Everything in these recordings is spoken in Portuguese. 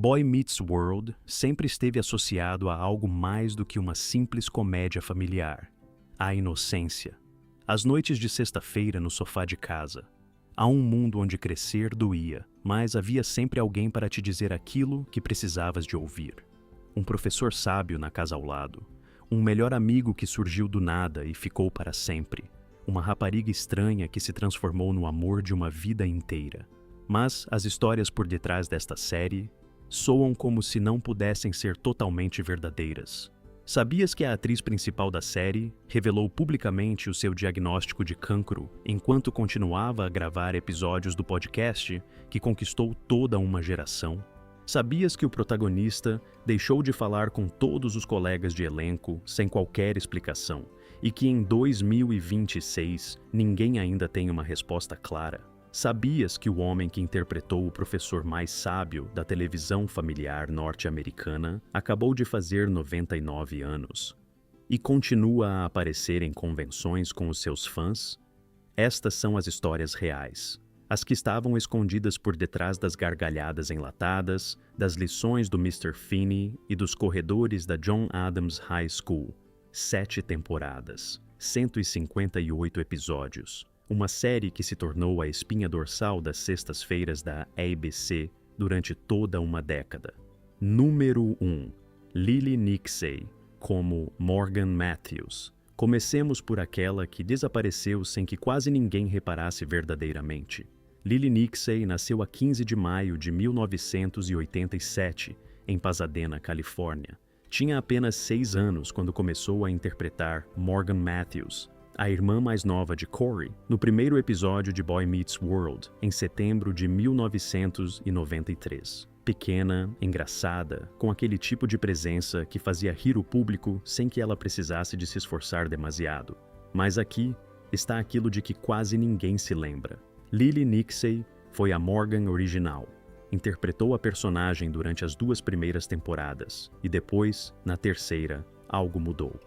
Boy Meets World sempre esteve associado a algo mais do que uma simples comédia familiar. A inocência. As noites de sexta-feira no sofá de casa. Há um mundo onde crescer doía, mas havia sempre alguém para te dizer aquilo que precisavas de ouvir. Um professor sábio na casa ao lado. Um melhor amigo que surgiu do nada e ficou para sempre. Uma rapariga estranha que se transformou no amor de uma vida inteira. Mas as histórias por detrás desta série soam como se não pudessem ser totalmente verdadeiras. Sabias que a atriz principal da série revelou publicamente o seu diagnóstico de cancro enquanto continuava a gravar episódios do podcast que conquistou toda uma geração? Sabias que o protagonista deixou de falar com todos os colegas de elenco sem qualquer explicação e que em 2026 ninguém ainda tem uma resposta clara? Sabias que o homem que interpretou o professor mais sábio da televisão familiar norte-americana acabou de fazer 99 anos e continua a aparecer em convenções com os seus fãs? Estas são as histórias reais, as que estavam escondidas por detrás das gargalhadas enlatadas, das lições do Mr. Finney e dos corredores da John Adams High School. 7 temporadas, 158 episódios. Uma série que se tornou a espinha dorsal das sextas-feiras da ABC durante toda uma década. Número 1. Lily Nixey, como Morgan Matthews. Comecemos por aquela que desapareceu sem que quase ninguém reparasse verdadeiramente. Lily Nixey nasceu a 15 de maio de 1987, em Pasadena, Califórnia. Tinha apenas 6 anos quando começou a interpretar Morgan Matthews, a irmã mais nova de Corey, no primeiro episódio de Boy Meets World, em setembro de 1993. Pequena, engraçada, com aquele tipo de presença que fazia rir o público sem que ela precisasse de se esforçar demasiado. Mas aqui está aquilo de que quase ninguém se lembra. Lily Nixey foi a Morgan original. Interpretou a personagem durante as 2 primeiras temporadas e depois, na terceira, algo mudou.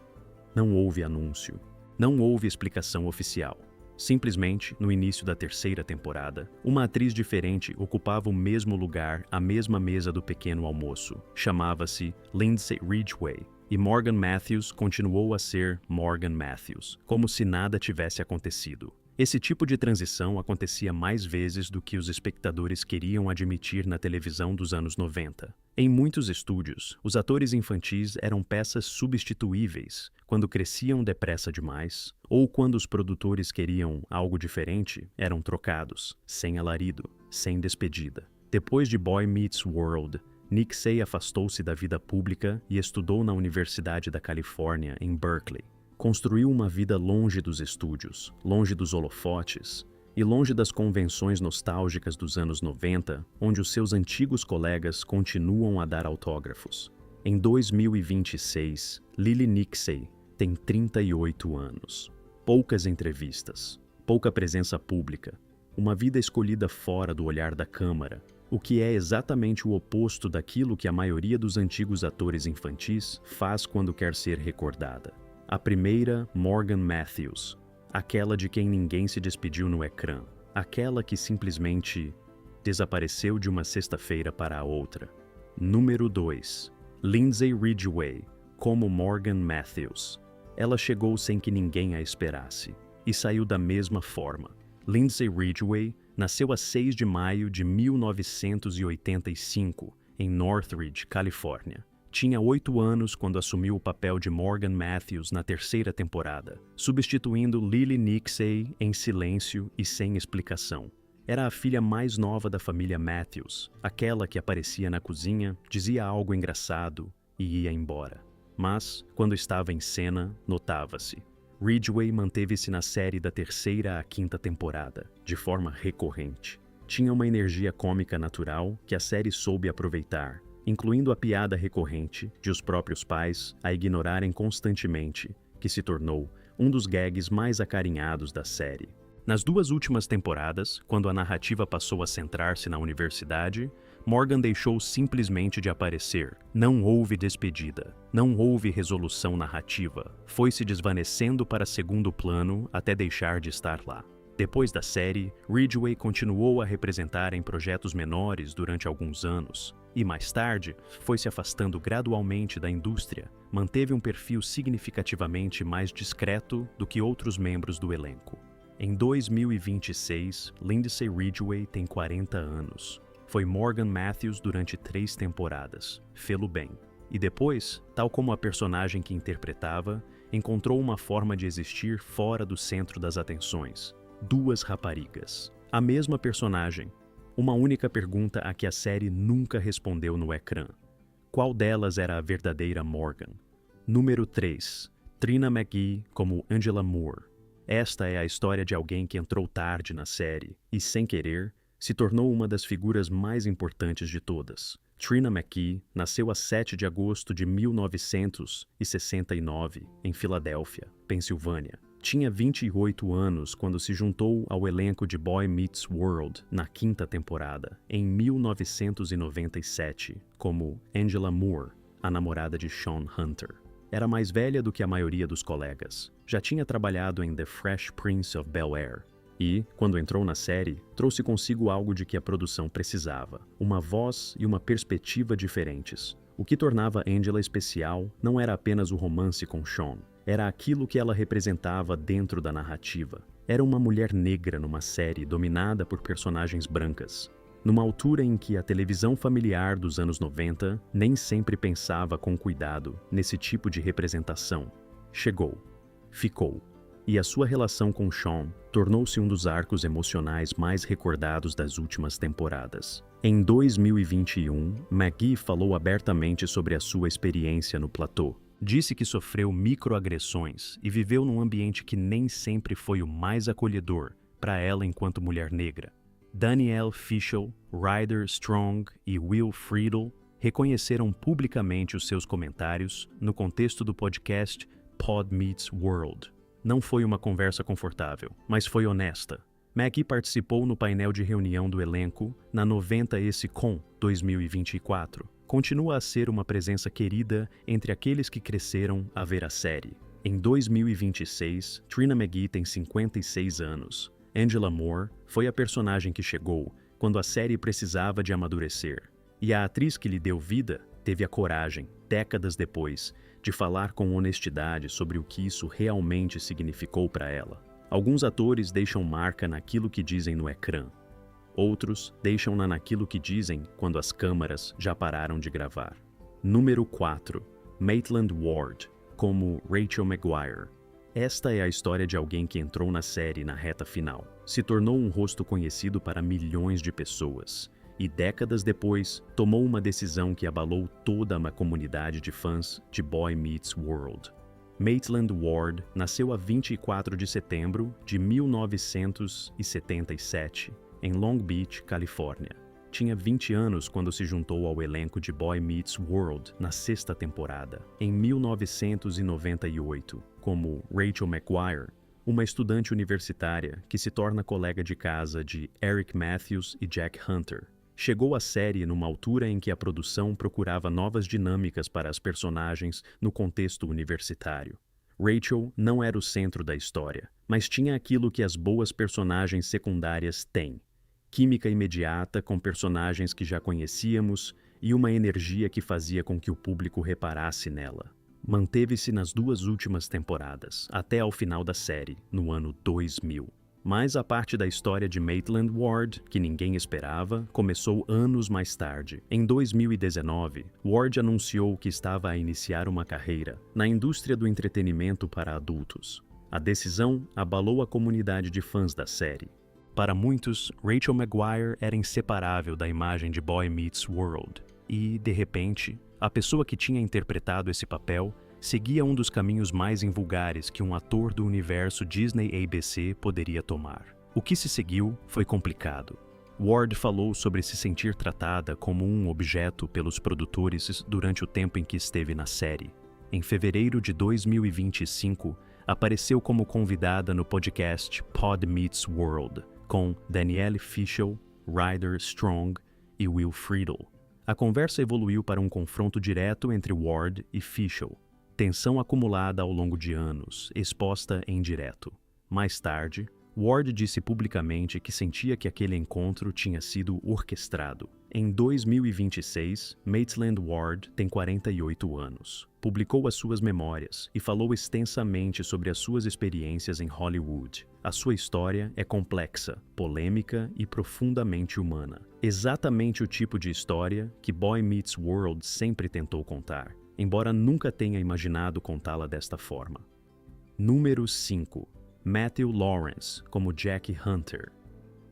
Não houve anúncio. Não houve explicação oficial. Simplesmente, no início da terceira temporada, uma atriz diferente ocupava o mesmo lugar à mesma mesa do pequeno almoço. Chamava-se Lindsay Ridgway, e Morgan Matthews continuou a ser Morgan Matthews, como se nada tivesse acontecido. Esse tipo de transição acontecia mais vezes do que os espectadores queriam admitir na televisão dos anos 90. Em muitos estúdios, os atores infantis eram peças substituíveis quando cresciam depressa demais, ou quando os produtores queriam algo diferente, eram trocados, sem alarido, sem despedida. Depois de Boy Meets World, Nixey afastou-se da vida pública e estudou na Universidade da Califórnia, em Berkeley. Construiu uma vida longe dos estúdios, longe dos holofotes e longe das convenções nostálgicas dos anos 90, onde os seus antigos colegas continuam a dar autógrafos. Em 2026, Lily Nixey tem 38 anos. Poucas entrevistas, pouca presença pública, uma vida escolhida fora do olhar da câmara, o que é exatamente o oposto daquilo que a maioria dos antigos atores infantis faz quando quer ser recordada. A primeira, Morgan Matthews, aquela de quem ninguém se despediu no ecrã, aquela que simplesmente desapareceu de uma sexta-feira para a outra. Número 2, Lindsay Ridgway, como Morgan Matthews. Ela chegou sem que ninguém a esperasse, e saiu da mesma forma. Lindsay Ridgway nasceu a 6 de maio de 1985, em Northridge, Califórnia. Tinha 8 anos quando assumiu o papel de Morgan Matthews na terceira temporada, substituindo Lily Nixey em silêncio e sem explicação. Era a filha mais nova da família Matthews, aquela que aparecia na cozinha, dizia algo engraçado e ia embora. Mas, quando estava em cena, notava-se. Ridgway manteve-se na série da terceira à quinta temporada, de forma recorrente. Tinha uma energia cômica natural que a série soube aproveitar, incluindo a piada recorrente de os próprios pais a ignorarem constantemente, que se tornou um dos gags mais acarinhados da série. Nas 2 últimas temporadas, quando a narrativa passou a centrar-se na universidade, Morgan deixou simplesmente de aparecer. Não houve despedida, não houve resolução narrativa, foi se desvanecendo para segundo plano até deixar de estar lá. Depois da série, Ridgway continuou a representar em projetos menores durante alguns anos, e, mais tarde, foi se afastando gradualmente da indústria, manteve um perfil significativamente mais discreto do que outros membros do elenco. Em 2026, Lindsay Ridgway tem 40 anos. Foi Morgan Matthews durante 3 temporadas, fê-lo bem. E depois, tal como a personagem que interpretava, encontrou uma forma de existir fora do centro das atenções. 2 raparigas. A mesma personagem. Uma única pergunta a que a série nunca respondeu no ecrã. Qual delas era a verdadeira Morgan? Número 3. Trina McGee como Angela Moore. Esta é a história de alguém que entrou tarde na série e, sem querer, se tornou uma das figuras mais importantes de todas. Trina McGee nasceu a 7 de agosto de 1969, em Filadélfia, Pensilvânia. Tinha 28 anos quando se juntou ao elenco de Boy Meets World na 5ª temporada, em 1997, como Angela Moore, a namorada de Shawn Hunter. Era mais velha do que a maioria dos colegas. Já tinha trabalhado em The Fresh Prince of Bel-Air. E, quando entrou na série, trouxe consigo algo de que a produção precisava: uma voz e uma perspectiva diferentes. O que tornava Angela especial não era apenas o romance com Shawn, era aquilo que ela representava dentro da narrativa. Era uma mulher negra numa série dominada por personagens brancas. Numa altura em que a televisão familiar dos anos 90 nem sempre pensava com cuidado nesse tipo de representação. Chegou. Ficou. E a sua relação com Shawn tornou-se um dos arcos emocionais mais recordados das últimas temporadas. Em 2021, McGee falou abertamente sobre a sua experiência no platô. Disse que sofreu microagressões e viveu num ambiente que nem sempre foi o mais acolhedor para ela enquanto mulher negra. Danielle Fishel, Ryder Strong e Will Friedle reconheceram publicamente os seus comentários no contexto do podcast Pod Meets World. Não foi uma conversa confortável, mas foi honesta. McGee participou no painel de reunião do elenco na 90ESCOM 2024. Continua a ser uma presença querida entre aqueles que cresceram a ver a série. Em 2026, Trina McGee tem 56 anos. Angela Moore foi a personagem que chegou quando a série precisava de amadurecer. E a atriz que lhe deu vida teve a coragem, décadas depois, de falar com honestidade sobre o que isso realmente significou para ela. Alguns atores deixam marca naquilo que dizem no ecrã. Outros deixam-na naquilo que dizem quando as câmaras já pararam de gravar. Número 4. Maitland Ward, como Rachel McGuire. Esta é a história de alguém que entrou na série na reta final. Se tornou um rosto conhecido para milhões de pessoas. E décadas depois, tomou uma decisão que abalou toda uma comunidade de fãs de Boy Meets World. Maitland Ward nasceu a 24 de setembro de 1977, em Long Beach, Califórnia. Tinha 20 anos quando se juntou ao elenco de Boy Meets World na 6ª temporada, em 1998, como Rachel McGuire, uma estudante universitária que se torna colega de casa de Eric Matthews e Jack Hunter. Chegou à série numa altura em que a produção procurava novas dinâmicas para as personagens no contexto universitário. Rachel não era o centro da história, mas tinha aquilo que as boas personagens secundárias têm: química imediata com personagens que já conhecíamos e uma energia que fazia com que o público reparasse nela. Manteve-se nas 2 últimas temporadas, até ao final da série, no ano 2000. Mas a parte da história de Maitland Ward, que ninguém esperava, começou anos mais tarde. Em 2019, Ward anunciou que estava a iniciar uma carreira na indústria do entretenimento para adultos. A decisão abalou a comunidade de fãs da série. Para muitos, Rachel McGuire era inseparável da imagem de Boy Meets World. E, de repente, a pessoa que tinha interpretado esse papel seguia um dos caminhos mais invulgares que um ator do universo Disney ABC poderia tomar. O que se seguiu foi complicado. Ward falou sobre se sentir tratada como um objeto pelos produtores durante o tempo em que esteve na série. Em fevereiro de 2025, apareceu como convidada no podcast Pod Meets World, com Danielle Fishel, Ryder Strong e Will Friedle. A conversa evoluiu para um confronto direto entre Ward e Fishel. Tensão acumulada ao longo de anos, exposta em direto. Mais tarde, Ward disse publicamente que sentia que aquele encontro tinha sido orquestrado. Em 2026, Maitland Ward tem 48 anos. Publicou as suas memórias e falou extensamente sobre as suas experiências em Hollywood. A sua história é complexa, polêmica e profundamente humana. Exatamente o tipo de história que Boy Meets World sempre tentou contar, embora nunca tenha imaginado contá-la desta forma. Número 5. Matthew Lawrence, como Jack Hunter.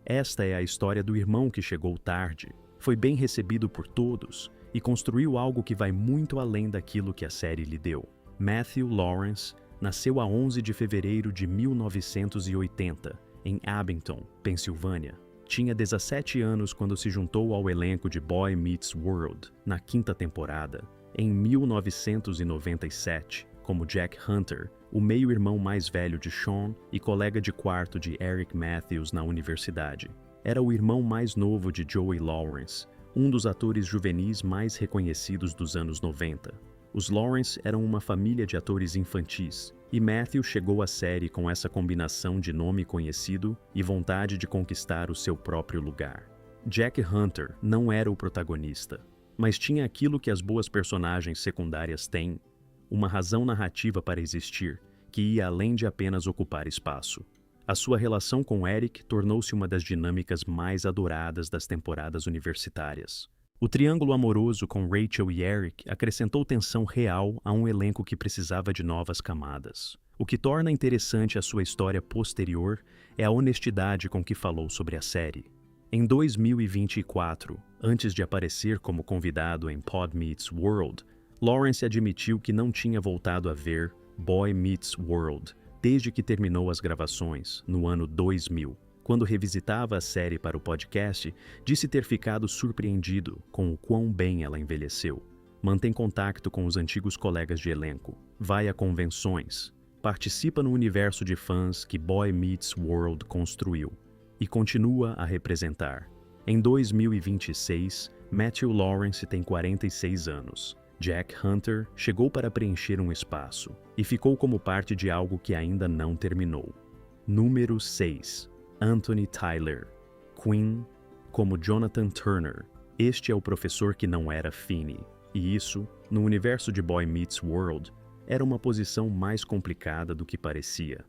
Esta é a história do irmão que chegou tarde, foi bem recebido por todos e construiu algo que vai muito além daquilo que a série lhe deu. Matthew Lawrence nasceu a 11 de fevereiro de 1980, em Abington, Pensilvânia. Tinha 17 anos quando se juntou ao elenco de Boy Meets World, na 5ª temporada. Em 1997, como Jack Hunter, o meio-irmão mais velho de Sean e colega de quarto de Eric Matthews na universidade. Era o irmão mais novo de Joey Lawrence, um dos atores juvenis mais reconhecidos dos anos 90. Os Lawrence eram uma família de atores infantis, e Matthew chegou à série com essa combinação de nome conhecido e vontade de conquistar o seu próprio lugar. Jack Hunter não era o protagonista, mas tinha aquilo que as boas personagens secundárias têm: uma razão narrativa para existir, que ia além de apenas ocupar espaço. A sua relação com Eric tornou-se uma das dinâmicas mais adoradas das temporadas universitárias. O triângulo amoroso com Rachel e Eric acrescentou tensão real a um elenco que precisava de novas camadas. O que torna interessante a sua história posterior é a honestidade com que falou sobre a série. Em 2024, antes de aparecer como convidado em Pod Meets World, Lawrence admitiu que não tinha voltado a ver Boy Meets World desde que terminou as gravações, no ano 2000. Quando revisitava a série para o podcast, disse ter ficado surpreendido com o quão bem ela envelheceu. Mantém contato com os antigos colegas de elenco, vai a convenções, participa no universo de fãs que Boy Meets World construiu e continua a representar. Em 2026, Matthew Lawrence tem 46 anos. Jack Hunter chegou para preencher um espaço e ficou como parte de algo que ainda não terminou. Número 6. Anthony Tyler, Quinn, como Jonathan Turner. Este é o professor que não era Finney, e isso, no universo de Boy Meets World, era uma posição mais complicada do que parecia.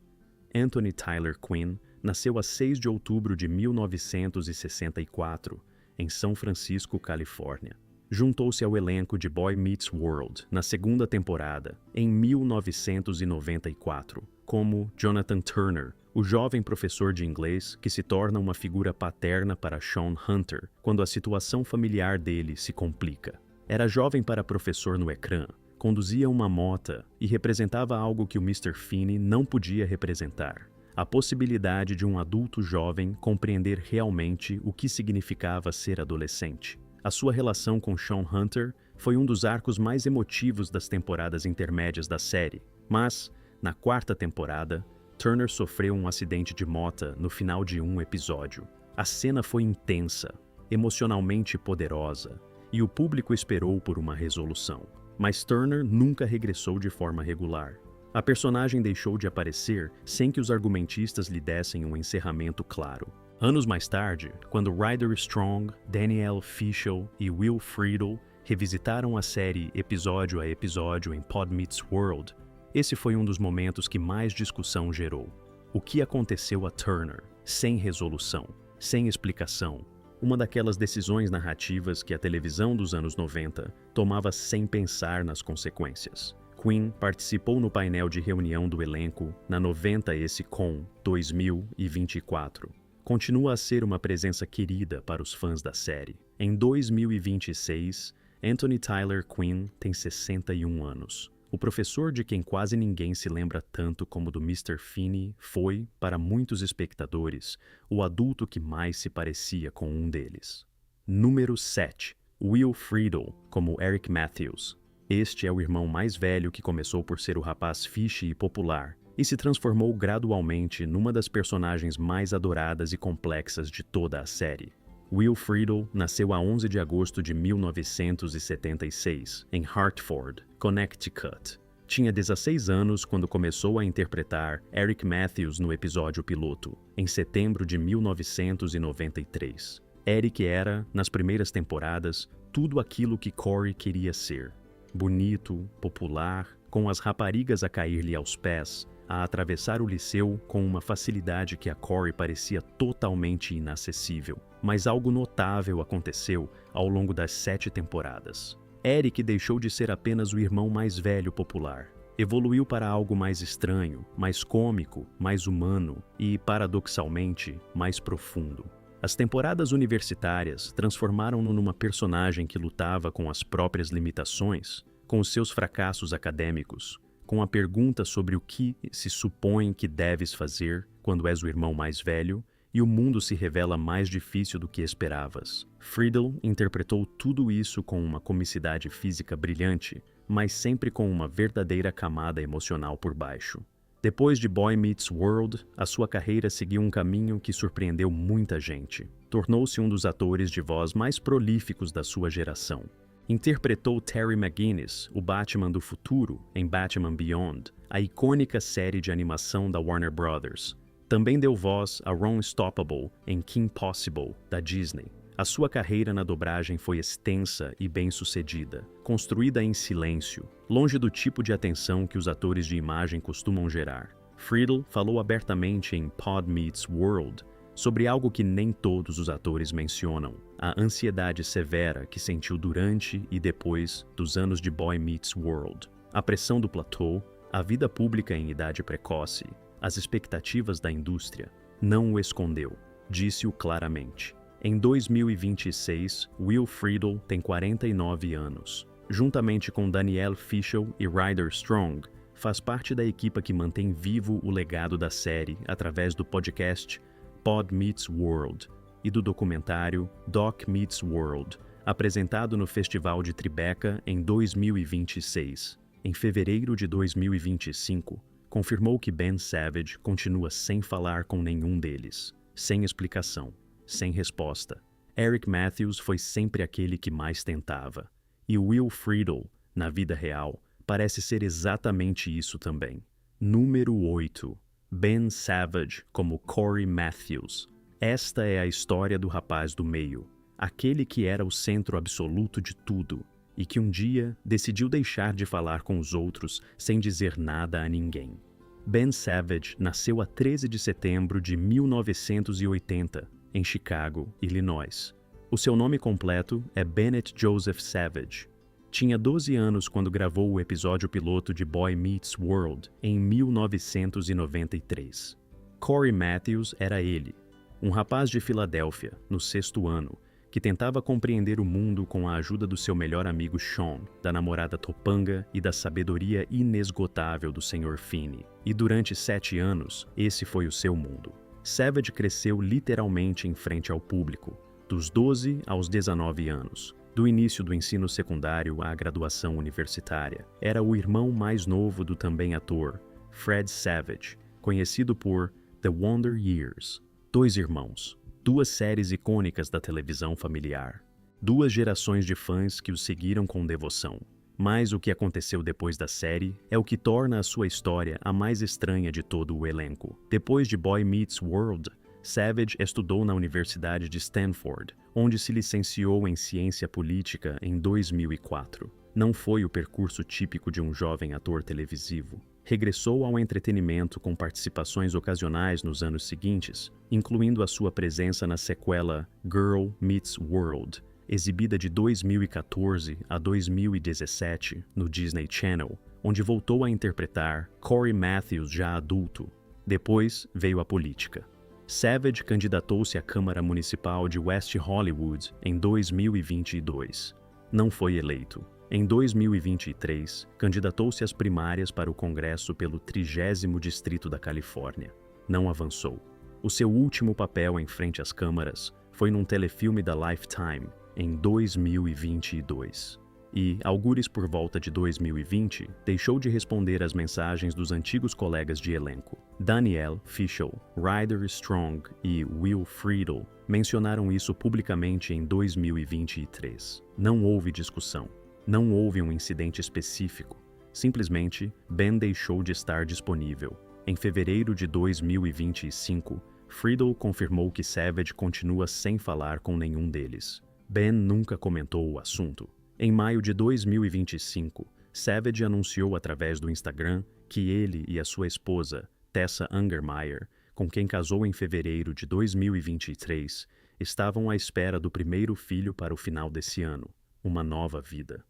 Anthony Tyler Quinn nasceu a 6 de outubro de 1964, em São Francisco, Califórnia. Juntou-se ao elenco de Boy Meets World na 2ª temporada, em 1994, como Jonathan Turner, o jovem professor de inglês que se torna uma figura paterna para Sean Hunter quando a situação familiar dele se complica. Era jovem para professor no ecrã, conduzia uma mota e representava algo que o Mr. Finney não podia representar: a possibilidade de um adulto jovem compreender realmente o que significava ser adolescente. A sua relação com Sean Hunter foi um dos arcos mais emotivos das temporadas intermédias da série, mas, na 4ª temporada, Turner sofreu um acidente de mota no final de um episódio. A cena foi intensa, emocionalmente poderosa, e o público esperou por uma resolução. Mas Turner nunca regressou de forma regular. A personagem deixou de aparecer sem que os argumentistas lhe dessem um encerramento claro. Anos mais tarde, quando Ryder Strong, Danielle Fishel e Will Friedle revisitaram a série episódio a episódio em Pod Meets World, esse foi um dos momentos que mais discussão gerou. O que aconteceu a Turner, sem resolução, sem explicação? Uma daquelas decisões narrativas que a televisão dos anos 90 tomava sem pensar nas consequências. Quinn participou no painel de reunião do elenco na 90 esse com 2024. Continua a ser uma presença querida para os fãs da série. Em 2026, Anthony Tyler Quinn tem 61 anos. O professor de quem quase ninguém se lembra tanto como do Mr. Finney foi, para muitos espectadores, o adulto que mais se parecia com um deles. Número 7. Will Friedle, como Eric Matthews. Este é o irmão mais velho que começou por ser o rapaz fiche e popular, e se transformou gradualmente numa das personagens mais adoradas e complexas de toda a série. Will Friedle nasceu a 11 de agosto de 1976, em Hartford, Connecticut. Tinha 16 anos quando começou a interpretar Eric Matthews no episódio piloto, em setembro de 1993. Eric era, nas primeiras temporadas, tudo aquilo que Corey queria ser. Bonito, popular, com as raparigas a cair-lhe aos pés, a atravessar o liceu com uma facilidade que a Corey parecia totalmente inacessível. Mas algo notável aconteceu ao longo das 7 temporadas. Eric deixou de ser apenas o irmão mais velho popular. Evoluiu para algo mais estranho, mais cômico, mais humano e, paradoxalmente, mais profundo. As temporadas universitárias transformaram-no numa personagem que lutava com as próprias limitações, com os seus fracassos acadêmicos, com a pergunta sobre o que se supõe que deves fazer quando és o irmão mais velho e o mundo se revela mais difícil do que esperavas. Friedel interpretou tudo isso com uma comicidade física brilhante, mas sempre com uma verdadeira camada emocional por baixo. Depois de Boy Meets World, a sua carreira seguiu um caminho que surpreendeu muita gente. Tornou-se um dos atores de voz mais prolíficos da sua geração. Interpretou Terry McGinnis, o Batman do futuro, em Batman Beyond, a icônica série de animação da Warner Bros. Também deu voz a Ron Stoppable em Kim Possible, da Disney. A sua carreira na dobragem foi extensa e bem-sucedida, construída em silêncio, longe do tipo de atenção que os atores de imagem costumam gerar. Friedel falou abertamente em Pod Meets World sobre algo que nem todos os atores mencionam: a ansiedade severa que sentiu durante e depois dos anos de Boy Meets World. A pressão do platô, a vida pública em idade precoce, as expectativas da indústria. Não o escondeu, disse-o claramente. Em 2026, Will Friedle tem 49 anos. Juntamente com Danielle Fishel e Ryder Strong, faz parte da equipa que mantém vivo o legado da série através do podcast Pod Meets World e do documentário Doc Meets World, apresentado no Festival de Tribeca em 2026. Em fevereiro de 2025, confirmou que Ben Savage continua sem falar com nenhum deles, sem explicação, sem resposta. Eric Matthews foi sempre aquele que mais tentava. E Will Friedle, na vida real, parece ser exatamente isso também. Número 8. Ben Savage como Corey Matthews. Esta é a história do rapaz do meio, aquele que era o centro absoluto de tudo e que um dia decidiu deixar de falar com os outros sem dizer nada a ninguém. Ben Savage nasceu a 13 de setembro de 1980, em Chicago, Illinois. O seu nome completo é Bennett Joseph Savage. Tinha 12 anos quando gravou o episódio piloto de Boy Meets World, em 1993. Corey Matthews era ele, um rapaz de Filadélfia, no 6º ano, que tentava compreender o mundo com a ajuda do seu melhor amigo Sean, da namorada Topanga e da sabedoria inesgotável do Sr. Finney. E durante 7 anos, esse foi o seu mundo. Savage cresceu literalmente em frente ao público, dos 12 aos 19 anos, do início do ensino secundário à graduação universitária. Era o irmão mais novo do também ator, Fred Savage, conhecido por The Wonder Years. 2 irmãos, 2 séries icônicas da televisão familiar, 2 gerações de fãs que o seguiram com devoção. Mas o que aconteceu depois da série é o que torna a sua história a mais estranha de todo o elenco. Depois de Boy Meets World, Savage estudou na Universidade de Stanford, onde se licenciou em ciência política em 2004. Não foi o percurso típico de um jovem ator televisivo. Regressou ao entretenimento com participações ocasionais nos anos seguintes, incluindo a sua presença na sequela Girl Meets World, exibida de 2014 a 2017 no Disney Channel, onde voltou a interpretar Corey Matthews já adulto. Depois veio a política. Savage candidatou-se à Câmara Municipal de West Hollywood em 2022. Não foi eleito. Em 2023, candidatou-se às primárias para o Congresso pelo 30º Distrito da Califórnia. Não avançou. O seu último papel em frente às câmaras foi num telefilme da Lifetime, em 2022. E, algures por volta de 2020, deixou de responder às mensagens dos antigos colegas de elenco. Danielle Fishel, Ryder Strong e Will Friedle mencionaram isso publicamente em 2023. Não houve discussão. Não houve um incidente específico. Simplesmente, Ben deixou de estar disponível. Em fevereiro de 2025, Friedel confirmou que Savage continua sem falar com nenhum deles. Ben nunca comentou o assunto. Em maio de 2025, Savage anunciou através do Instagram que ele e a sua esposa, Tessa Ungermeyer, com quem casou em fevereiro de 2023, estavam à espera do primeiro filho para o final desse ano, uma nova vida.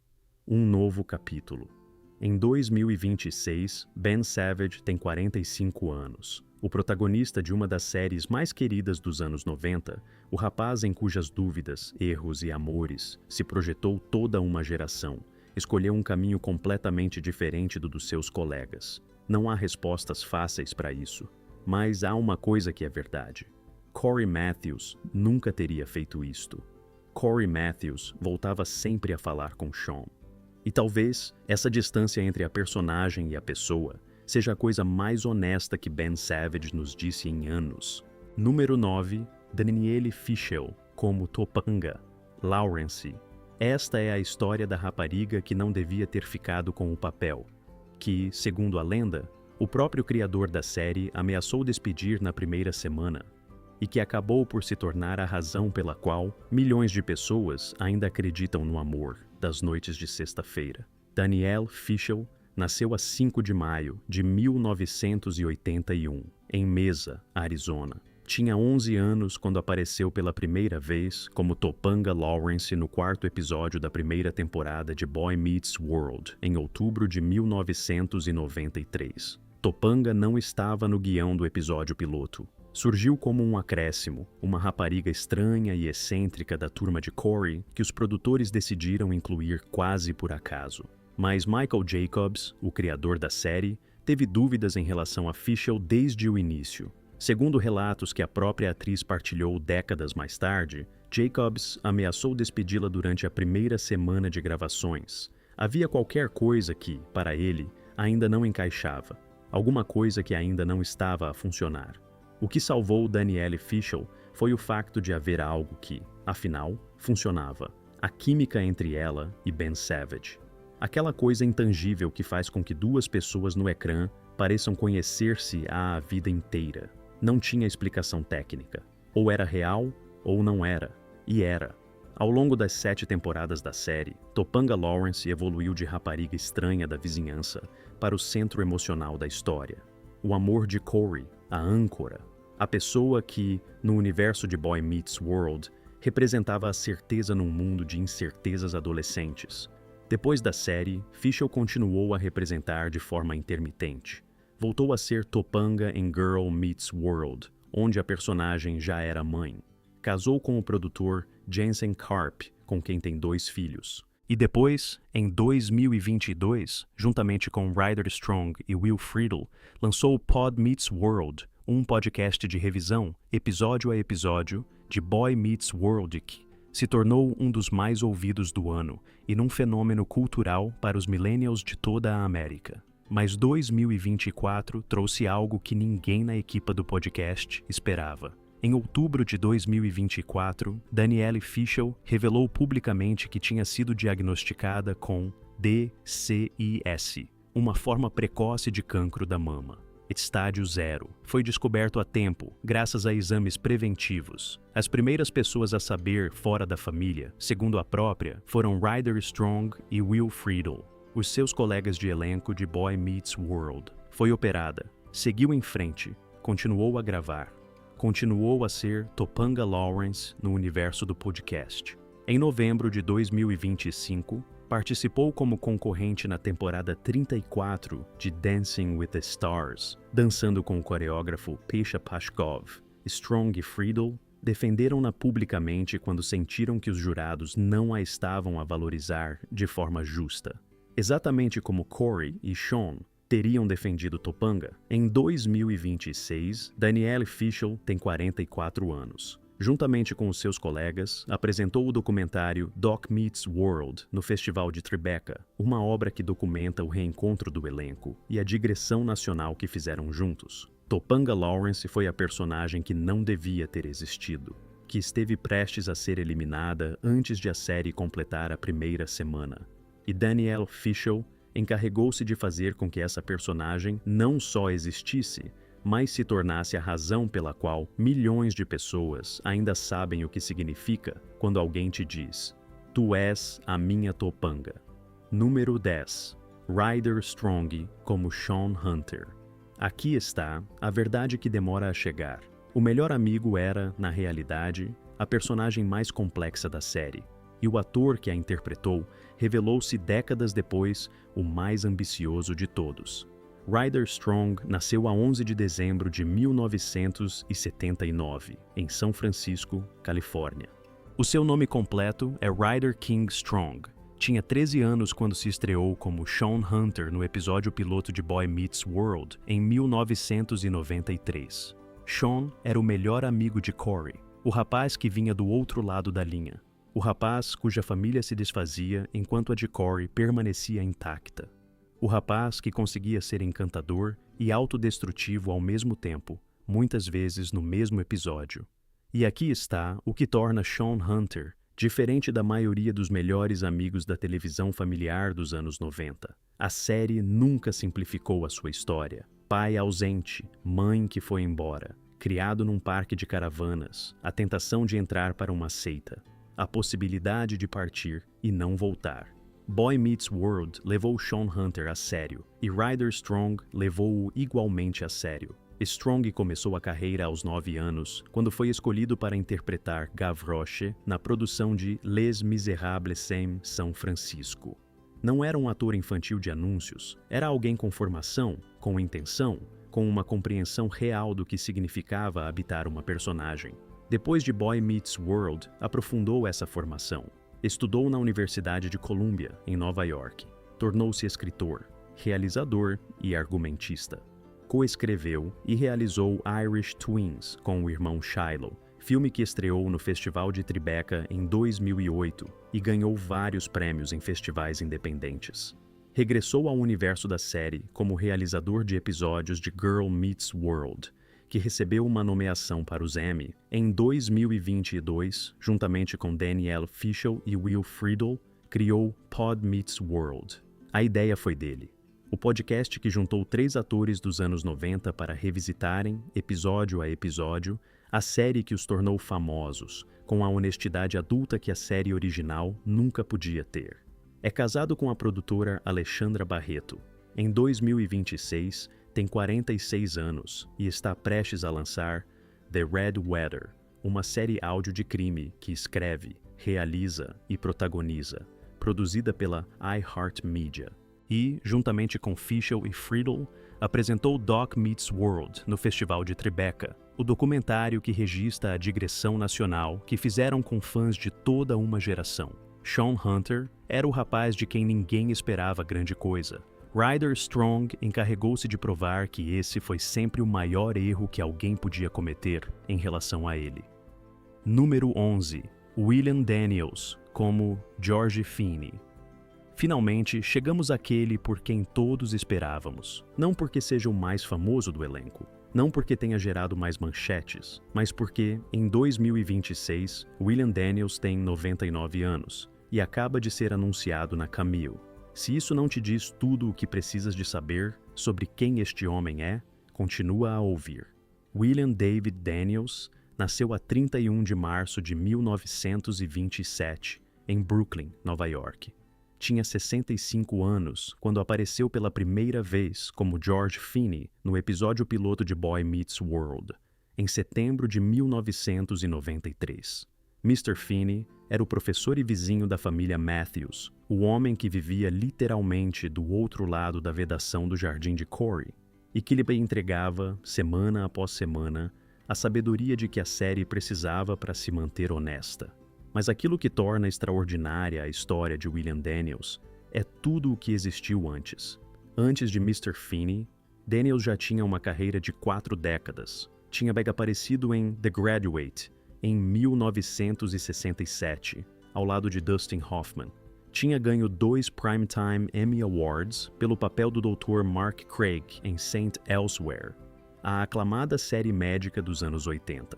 Um novo capítulo. Em 2026, Ben Savage tem 45 anos. O protagonista de uma das séries mais queridas dos anos 90, o rapaz em cujas dúvidas, erros e amores se projetou toda uma geração, escolheu um caminho completamente diferente do dos seus colegas. Não há respostas fáceis para isso, mas há uma coisa que é verdade. Cory Matthews nunca teria feito isto. Cory Matthews voltava sempre a falar com Sean. E talvez essa distância entre a personagem e a pessoa seja a coisa mais honesta que Ben Savage nos disse em anos. Número 9. Danielle Fishel, como Topanga. Lawrence. Esta é a história da rapariga que não devia ter ficado com o papel, que, segundo a lenda, o próprio criador da série ameaçou despedir na primeira semana, e que acabou por se tornar a razão pela qual milhões de pessoas ainda acreditam no amor das noites de sexta-feira. Danielle Fishel nasceu a 5 de maio de 1981, em Mesa, Arizona. Tinha 11 anos quando apareceu pela primeira vez como Topanga Lawrence no quarto episódio da primeira temporada de Boy Meets World, em outubro de 1993. Topanga não estava no guião do episódio piloto. Surgiu como um acréscimo, uma rapariga estranha e excêntrica da turma de Cory que os produtores decidiram incluir quase por acaso. Mas Michael Jacobs, o criador da série, teve dúvidas em relação a Fishel desde o início. Segundo relatos que a própria atriz partilhou décadas mais tarde, Jacobs ameaçou despedi-la durante a primeira semana de gravações. Havia qualquer coisa que, para ele, ainda não encaixava. Alguma coisa que ainda não estava a funcionar. O que salvou Danielle Fishel foi o facto de haver algo que, afinal, funcionava. A química entre ela e Ben Savage. Aquela coisa intangível que faz com que duas pessoas no ecrã pareçam conhecer-se a vida inteira. Não tinha explicação técnica. Ou era real, ou não era. E era. Ao longo das 7 temporadas da série, Topanga Lawrence evoluiu de rapariga estranha da vizinhança para o centro emocional da história. O amor de Cory, a âncora, a pessoa que, no universo de Boy Meets World, representava a certeza num mundo de incertezas adolescentes. Depois da série, Fishel continuou a representar de forma intermitente. Voltou a ser Topanga em Girl Meets World, onde a personagem já era mãe. Casou com o produtor Jensen Karp, com quem tem 2 filhos. E depois, em 2022, juntamente com Ryder Strong e Will Friedle, lançou o Pod Meets World, um podcast de revisão, episódio a episódio, de Boy Meets World, que se tornou um dos mais ouvidos do ano e num fenômeno cultural para os millennials de toda a América. Mas 2024 trouxe algo que ninguém na equipe do podcast esperava. Em outubro de 2024, Danielle Fishel revelou publicamente que tinha sido diagnosticada com DCIS, uma forma precoce de cancro da mama. Estádio 0. Foi descoberto a tempo, graças a exames preventivos. As primeiras pessoas a saber fora da família, segundo a própria, foram Ryder Strong e Will Friedle, os seus colegas de elenco de Boy Meets World. Foi operada, seguiu em frente, continuou a gravar, continuou a ser Topanga Lawrence no universo do podcast. Em novembro de 2025, participou como concorrente na temporada 34 de Dancing with the Stars, dançando com o coreógrafo Pesha Pashkov. Strong e Friedle defenderam-na publicamente quando sentiram que os jurados não a estavam a valorizar de forma justa. Exatamente como Cory e Sean teriam defendido Topanga, em 2026, Danielle Fishel tem 44 anos. Juntamente com os seus colegas, apresentou o documentário Doc Meets World no Festival de Tribeca, uma obra que documenta o reencontro do elenco e a digressão nacional que fizeram juntos. Topanga Lawrence foi a personagem que não devia ter existido, que esteve prestes a ser eliminada antes de a série completar a primeira semana. E Danielle Fishel encarregou-se de fazer com que essa personagem não só existisse, mas se tornasse a razão pela qual milhões de pessoas ainda sabem o que significa quando alguém te diz: "Tu és a minha Topanga". Número 10. Ryder Strong como Shawn Hunter. Aqui está a verdade que demora a chegar. O melhor amigo era, na realidade, a personagem mais complexa da série, e o ator que a interpretou revelou-se décadas depois o mais ambicioso de todos. Ryder Strong nasceu a 11 de dezembro de 1979, em São Francisco, Califórnia. O seu nome completo é Ryder King Strong. Tinha 13 anos quando se estreou como Shawn Hunter no episódio piloto de Boy Meets World, em 1993. Shawn era o melhor amigo de Corey, o rapaz que vinha do outro lado da linha. O rapaz cuja família se desfazia enquanto a de Corey permanecia intacta. O rapaz que conseguia ser encantador e autodestrutivo ao mesmo tempo, muitas vezes no mesmo episódio. E aqui está o que torna Shawn Hunter diferente da maioria dos melhores amigos da televisão familiar dos anos 90. A série nunca simplificou a sua história. Pai ausente, mãe que foi embora, criado num parque de caravanas, a tentação de entrar para uma seita, a possibilidade de partir e não voltar. Boy Meets World levou Shawn Hunter a sério, e Ryder Strong levou-o igualmente a sério. Strong começou a carreira aos 9 anos, quando foi escolhido para interpretar Gavroche na produção de Les Misérables em São Francisco. Não era um ator infantil de anúncios, era alguém com formação, com intenção, com uma compreensão real do que significava habitar uma personagem. Depois de Boy Meets World, aprofundou essa formação. Estudou na Universidade de Columbia, em Nova York. Tornou-se escritor, realizador e argumentista. Coescreveu e realizou Irish Twins com o irmão Shiloh, filme que estreou no Festival de Tribeca em 2008 e ganhou vários prêmios em festivais independentes. Regressou ao universo da série como realizador de episódios de Girl Meets World, que recebeu uma nomeação para os Emmy em 2022, juntamente com Danielle Fishel e Will Friedle, criou Pod Meets World. A ideia foi dele. O podcast que juntou 3 atores dos anos 90 para revisitarem, episódio a episódio, a série que os tornou famosos, com a honestidade adulta que a série original nunca podia ter. É casado com a produtora Alexandra Barreto. Em 2026, tem 46 anos e está prestes a lançar The Red Weather, uma série áudio de crime que escreve, realiza e protagoniza, produzida pela iHeartMedia. E, juntamente com Fishel e Friedle, apresentou Doc Meets World no Festival de Tribeca, o documentário que registra a digressão nacional que fizeram com fãs de toda uma geração. Shawn Hunter era o rapaz de quem ninguém esperava grande coisa. Ryder Strong encarregou-se de provar que esse foi sempre o maior erro que alguém podia cometer em relação a ele. Número 11. William Daniels, como George Finney. Finalmente, chegamos àquele por quem todos esperávamos. Não porque seja o mais famoso do elenco, não porque tenha gerado mais manchetes, mas porque, em 2026, William Daniels tem 99 anos e acaba de ser anunciado na Camille. Se isso não te diz tudo o que precisas de saber sobre quem este homem é, continua a ouvir. William David Daniels nasceu a 31 de março de 1927, em Brooklyn, Nova York. Tinha 65 anos quando apareceu pela primeira vez como George Finney no episódio piloto de Boy Meets World, em setembro de 1993. Mr. Finney era o professor e vizinho da família Matthews, o homem que vivia literalmente do outro lado da vedação do jardim de Corey, e que lhe entregava, semana após semana, a sabedoria de que a série precisava para se manter honesta. Mas aquilo que torna extraordinária a história de William Daniels é tudo o que existiu antes. Antes de Mr. Finney, Daniels já tinha uma carreira de 4 décadas. Tinha aparecido em The Graduate, em 1967, ao lado de Dustin Hoffman. Tinha ganho 2 Primetime Emmy Awards pelo papel do Dr. Mark Craig em Saint Elsewhere, a aclamada série médica dos anos 80.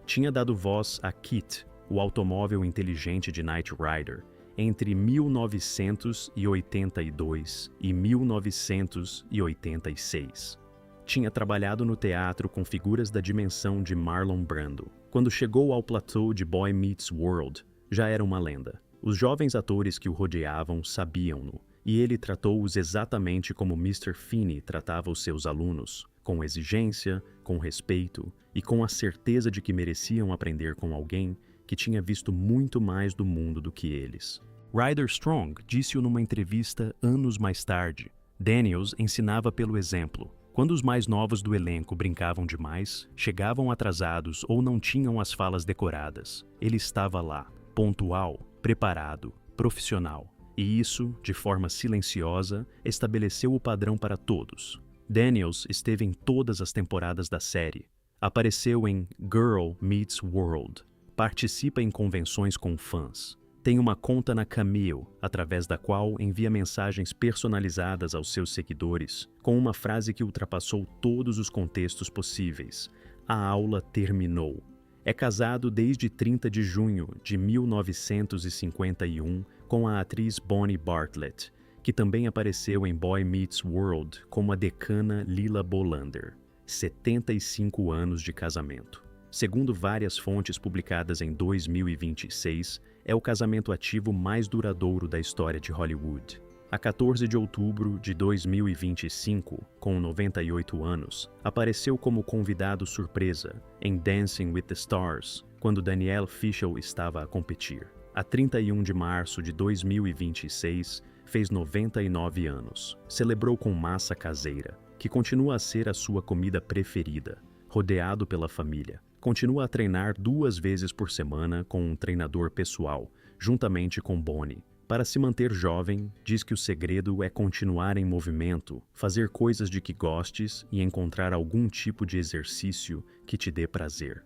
Tinha dado voz a KITT, o automóvel inteligente de Knight Rider, entre 1982 e 1986. Tinha trabalhado no teatro com figuras da dimensão de Marlon Brando. Quando chegou ao platô de Boy Meets World, já era uma lenda. Os jovens atores que o rodeavam sabiam-no, e ele tratou-os exatamente como Mr. Finney tratava os seus alunos, com exigência, com respeito e com a certeza de que mereciam aprender com alguém que tinha visto muito mais do mundo do que eles. Ryder Strong disse-o numa entrevista anos mais tarde. Daniels ensinava pelo exemplo. Quando os mais novos do elenco brincavam demais, chegavam atrasados ou não tinham as falas decoradas, ele estava lá, pontual, preparado, profissional. E isso, de forma silenciosa, estabeleceu o padrão para todos. Daniels esteve em todas as temporadas da série. Apareceu em Girl Meets World. Participa em convenções com fãs. Tem uma conta na Cameo, através da qual envia mensagens personalizadas aos seus seguidores, com uma frase que ultrapassou todos os contextos possíveis. A aula terminou. É casado desde 30 de junho de 1951 com a atriz Bonnie Bartlett, que também apareceu em Boy Meets World como a decana Lila Bolander. 75 anos de casamento. Segundo várias fontes publicadas em 2026, é o casamento ativo mais duradouro da história de Hollywood. A 14 de outubro de 2025, com 98 anos, apareceu como convidado surpresa em Dancing with the Stars, quando Danielle Fishel estava a competir. A 31 de março de 2026, fez 99 anos. Celebrou com massa caseira, que continua a ser a sua comida preferida, rodeado pela família. Continua a treinar 2 vezes por semana com um treinador pessoal, juntamente com Bonnie. Para se manter jovem, diz que o segredo é continuar em movimento, fazer coisas de que gostes e encontrar algum tipo de exercício que te dê prazer.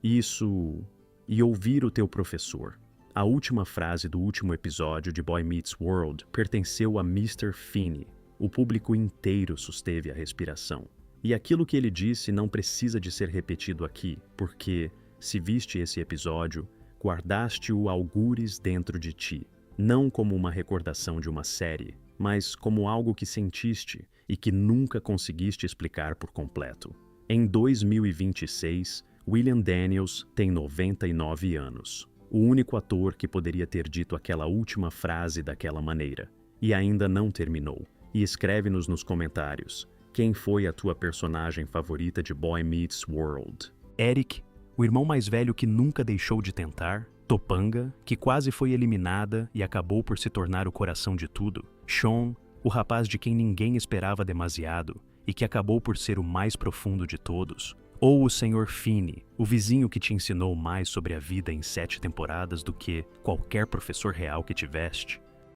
Isso... e ouvir o teu professor. A última frase do último episódio de Boy Meets World pertenceu a Mr. Finney. O público inteiro susteve a respiração. E aquilo que ele disse não precisa de ser repetido aqui, porque, se viste esse episódio, guardaste-o algures dentro de ti, não como uma recordação de uma série, mas como algo que sentiste e que nunca conseguiste explicar por completo. Em 2026, William Daniels tem 99 anos, o único ator que poderia ter dito aquela última frase daquela maneira, e ainda não terminou. E escreve-nos nos comentários. Quem foi a tua personagem favorita de Boy Meets World? Eric, o irmão mais velho que nunca deixou de tentar. Topanga, que quase foi eliminada e acabou por se tornar o coração de tudo. Sean, o rapaz de quem ninguém esperava demasiado e que acabou por ser o mais profundo de todos. Ou o Sr. Finney, o vizinho que te ensinou mais sobre a vida em 7 temporadas do que qualquer professor real que tiveste.